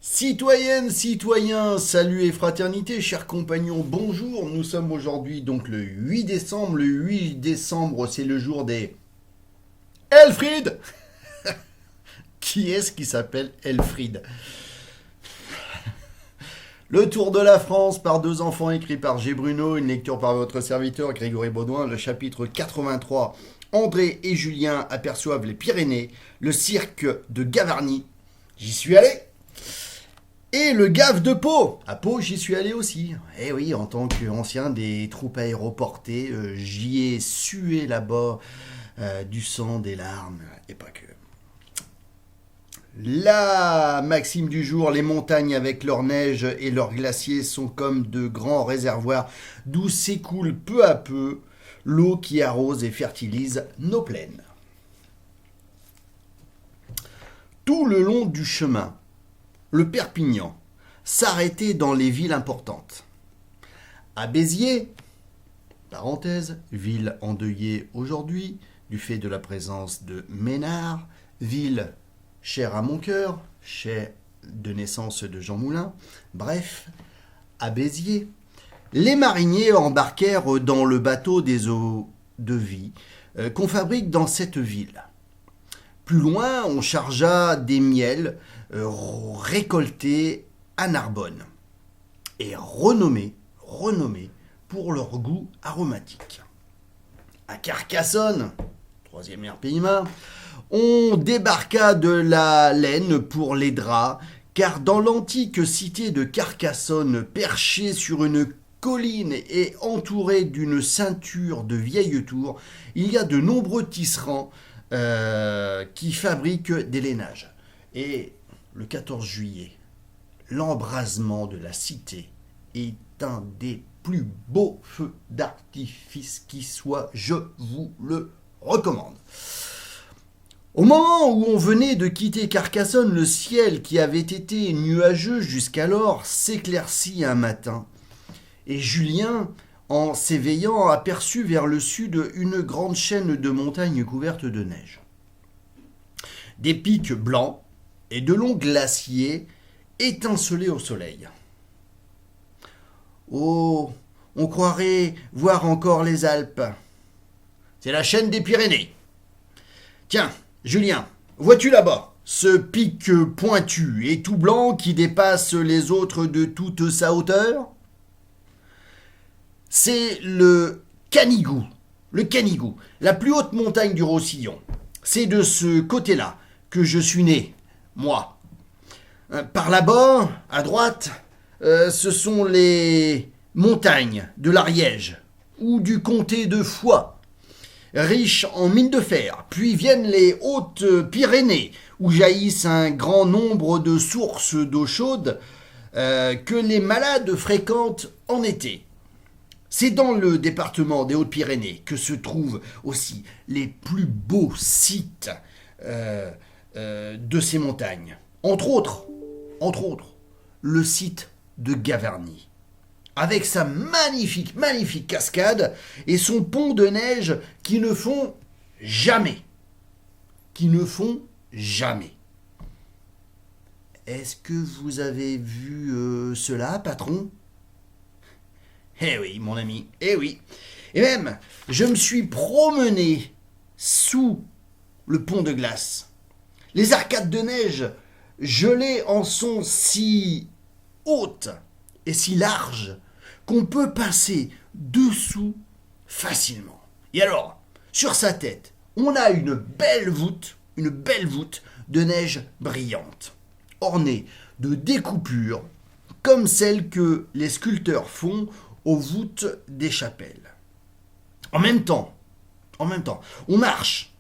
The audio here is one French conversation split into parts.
Citoyennes, citoyens, salut et fraternité, chers compagnons, bonjour. Nous sommes aujourd'hui donc le 8 décembre. Le 8 décembre, c'est le jour des Elfried. Qui est-ce qui s'appelle Elfried? Le Tour de la France par deux enfants écrit par G. Bruno, une lecture par votre serviteur Grégory Baudouin, le chapitre 83. André et Julien aperçoivent les Pyrénées, le cirque de Gavarnie. J'y suis allé. Et le gave de Pau. À Pau, j'y suis allé aussi. Eh oui, en tant qu'ancien des troupes aéroportées, j'y ai sué là-bas du sang, des larmes, et pas que. La maxime du jour, les montagnes avec leur neige et leurs glaciers sont comme de grands réservoirs d'où s'écoule peu à peu l'eau qui arrose et fertilise nos plaines. Tout le long du chemin, le Perpignan s'arrêtait dans les villes importantes. À Béziers, parenthèse, ville endeuillée aujourd'hui du fait de la présence de Ménard, ville chère à mon cœur, chère de naissance de Jean Moulin, bref, à Béziers, les mariniers embarquèrent dans le bateau des eaux de vie qu'on fabrique dans cette ville. Plus loin, on chargea des miels récoltés à Narbonne et renommés pour leur goût aromatique. À Carcassonne, troisième aire Pays-Bas, on débarqua de la laine pour les draps, car dans l'antique cité de Carcassonne, perchée sur une colline et entourée d'une ceinture de vieilles tours, il y a de nombreux tisserands qui fabriquent des lainages. Et le 14 juillet, l'embrasement de la cité est un des plus beaux feux d'artifice qui soit, je vous le recommande. Au moment où on venait de quitter Carcassonne, le ciel qui avait été nuageux jusqu'alors s'éclaircit un matin. Et Julien, en s'éveillant, aperçut vers le sud une grande chaîne de montagnes couvertes de neige. Des pics blancs et de longs glaciers étincelaient au soleil. Oh, on croirait voir encore les Alpes. C'est la chaîne des Pyrénées. Tiens, Julien, vois-tu là-bas ce pic pointu et tout blanc qui dépasse les autres de toute sa hauteur? C'est le Canigou. Le Canigou, la plus haute montagne du Roussillon. C'est de ce côté-là que je suis né, moi. Par là-bas, à droite, ce sont les montagnes de l'Ariège ou du comté de Foix, riches en mines de fer. Puis viennent les Hautes-Pyrénées, où jaillissent un grand nombre de sources d'eau chaude que les malades fréquentent en été. C'est dans le département des Hautes-Pyrénées que se trouvent aussi les plus beaux sites de ces montagnes. Entre autres, le site de Gavarnie, avec sa magnifique cascade et son pont de neige qui ne font jamais. Est-ce que vous avez vu cela, patron? Eh oui, mon ami, eh oui. Et même, je me suis promené sous le pont de glace. Les arcades de neige gelées en sont si hautes et si larges qu'on peut passer dessous facilement. Et alors, sur sa tête, on a une belle voûte de neige brillante, ornée de découpures comme celles que les sculpteurs font aux voûtes des chapelles. En même temps, on marche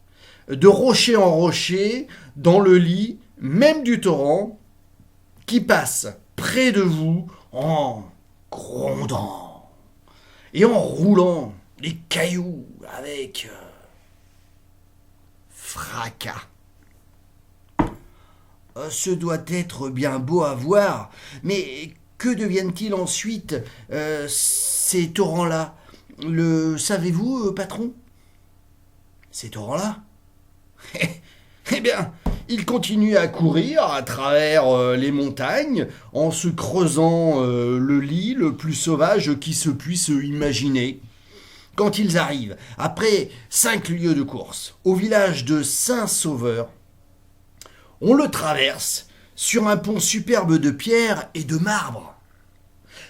de rocher en rocher dans le lit même du torrent qui passe près de vous en grondant et en roulant les cailloux avec fracas. Ce doit être bien beau à voir, mais que deviennent-ils ensuite, ces torrents-là? Le savez-vous, patron? Ces torrents-là? Eh bien, Il continue à courir à travers les montagnes en se creusant le lit le plus sauvage qui se puisse imaginer. Quand ils arrivent, après 5 lieues de course, au village de Saint-Sauveur, on le traverse sur un pont superbe de pierre et de marbre.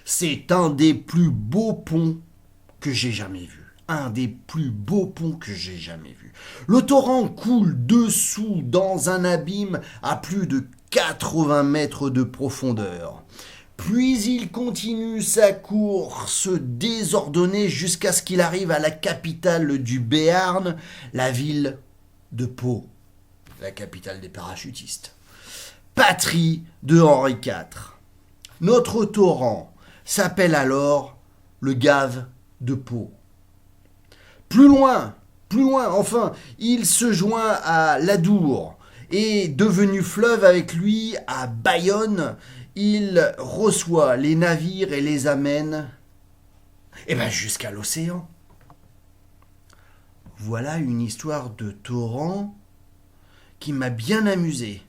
C'est un des plus beaux ponts que j'ai jamais vu. Un des plus beaux ponts que j'ai jamais vu. Le torrent coule dessous dans un abîme à plus de 80 mètres de profondeur. Puis il continue sa course désordonnée jusqu'à ce qu'il arrive à la capitale du Béarn, la ville de Pau, la capitale des parachutistes. Patrie de Henri IV. Notre torrent s'appelle alors le Gave de Pau. Plus loin, enfin, il se joint à l'Adour et, devenu fleuve avec lui à Bayonne, il reçoit les navires et les amène jusqu'à l'océan. Voilà une histoire de torrent qui m'a bien amusé.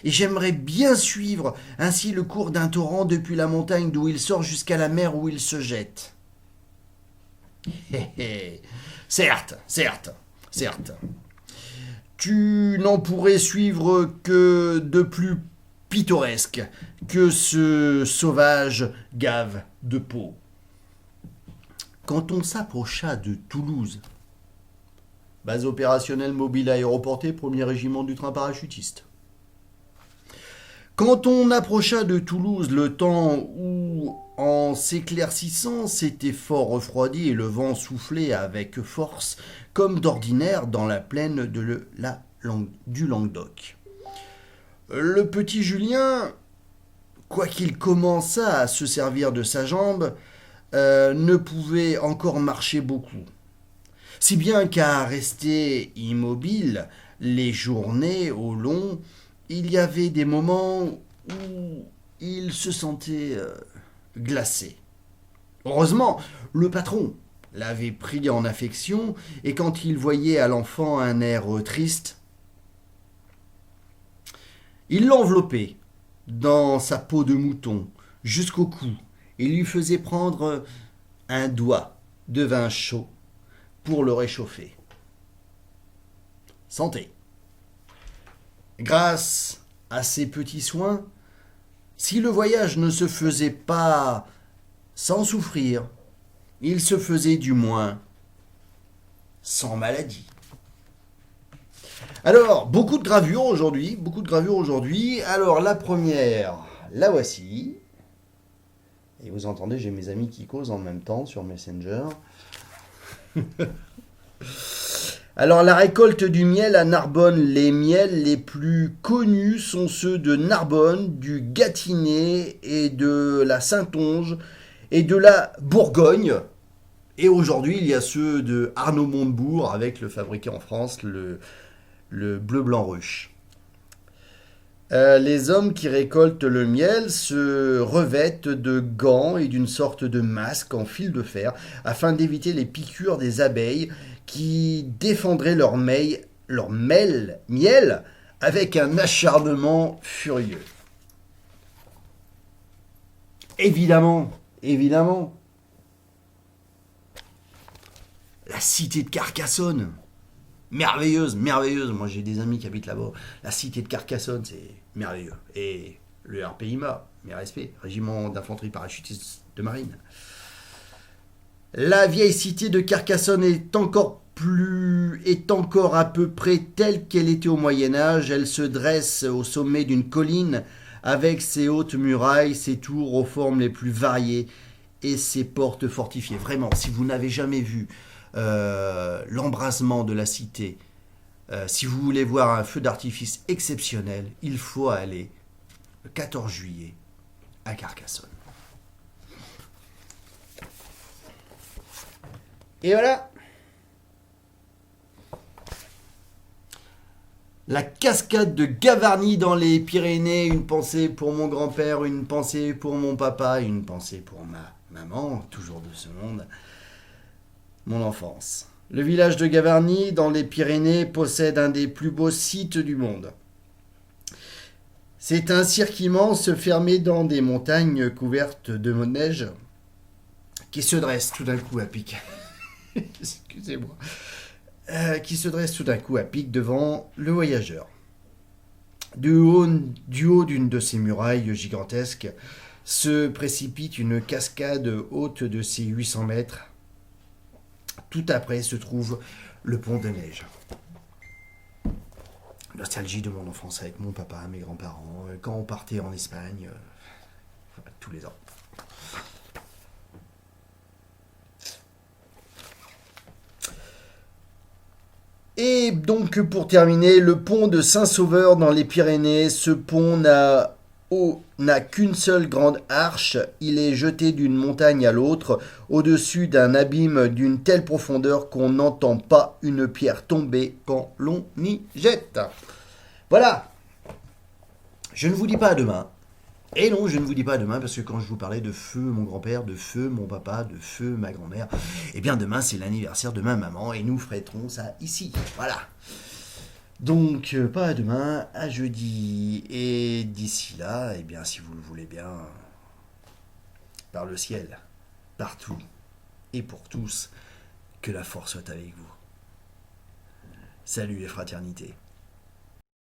Et j'aimerais bien suivre ainsi le cours d'un torrent depuis la montagne d'où il sort jusqu'à la mer où il se jette. Certes. Tu n'en pourrais suivre que de plus pittoresque que ce sauvage Gave de Pau. Quand on s'approcha de Toulouse, base opérationnelle mobile aéroportée, 1er régiment du train parachutiste. Quand on approcha de Toulouse, le temps où, en s'éclaircissant, c'était fort refroidi et le vent soufflait avec force, comme d'ordinaire dans la plaine du Languedoc. Le petit Julien, quoiqu'il commençât à se servir de sa jambe, ne pouvait encore marcher beaucoup. Si bien qu'à rester immobile les journées au long, il y avait des moments où il se sentait glacé. Heureusement, le patron l'avait pris en affection et quand il voyait à l'enfant un air triste, il l'enveloppait dans sa peau de mouton jusqu'au cou et lui faisait prendre un doigt de vin chaud pour le réchauffer. Santé. Grâce à ces petits soins, si le voyage ne se faisait pas sans souffrir, il se faisait du moins sans maladie. Alors, beaucoup de gravures aujourd'hui. Alors, la première, la voici. Et vous entendez, j'ai mes amis qui causent en même temps sur Messenger. Alors, la récolte du miel à Narbonne, les miels les plus connus sont ceux de Narbonne, du Gâtinais et de la Saintonge et de la Bourgogne. Et aujourd'hui, il y a ceux de Arnaud-Montebourg avec le fabriqué en France, le bleu blanc ruche. Les hommes qui récoltent le miel se revêtent de gants et d'une sorte de masque en fil de fer afin d'éviter les piqûres des abeilles qui défendraient leur miel avec un acharnement furieux. Évidemment, la cité de Carcassonne. Merveilleuse. Moi, j'ai des amis qui habitent là-bas. La cité de Carcassonne, c'est merveilleux. Et le RPIMA, mes respects, Régiment d'infanterie parachutiste de marine. La vieille cité de Carcassonne est encore à peu près telle qu'elle était au Moyen-Âge. Elle se dresse au sommet d'une colline avec ses hautes murailles, ses tours aux formes les plus variées et ses portes fortifiées. Vraiment, si vous n'avez jamais vu l'embrasement de la cité, si vous voulez voir un feu d'artifice exceptionnel, il faut aller le 14 juillet à Carcassonne. Et voilà. La cascade de Gavarnie dans les Pyrénées, une pensée pour mon grand-père, une pensée pour mon papa, une pensée pour ma maman, toujours de ce monde, mon enfance. Le village de Gavarnie dans les Pyrénées possède un des plus beaux sites du monde. C'est un cirque immense fermé dans des montagnes couvertes de neige qui se dresse tout d'un coup à pic. Excusez-moi. Qui se dresse tout d'un coup à pic devant le voyageur. Du haut d'une de ces murailles gigantesques se précipite une cascade haute de ses 800 mètres. Tout après se trouve le pont de neige. Nostalgie de mon enfance avec mon papa, mes grands-parents, quand on partait en Espagne, tous les ans. Et donc pour terminer, le pont de Saint-Sauveur dans les Pyrénées, ce pont n'a qu'une seule grande arche, il est jeté d'une montagne à l'autre, au-dessus d'un abîme d'une telle profondeur qu'on n'entend pas une pierre tomber quand l'on y jette. Voilà, je ne vous dis pas à demain. Et non, je ne vous dis pas à demain parce que quand je vous parlais de feu mon grand-père, de feu mon papa, de feu ma grand-mère, eh bien demain c'est l'anniversaire de ma maman et nous fêterons ça ici. Voilà. Donc pas à demain, à jeudi. Et d'ici là, eh bien si vous le voulez bien, par le ciel, partout et pour tous, que la force soit avec vous. Salut les fraternités.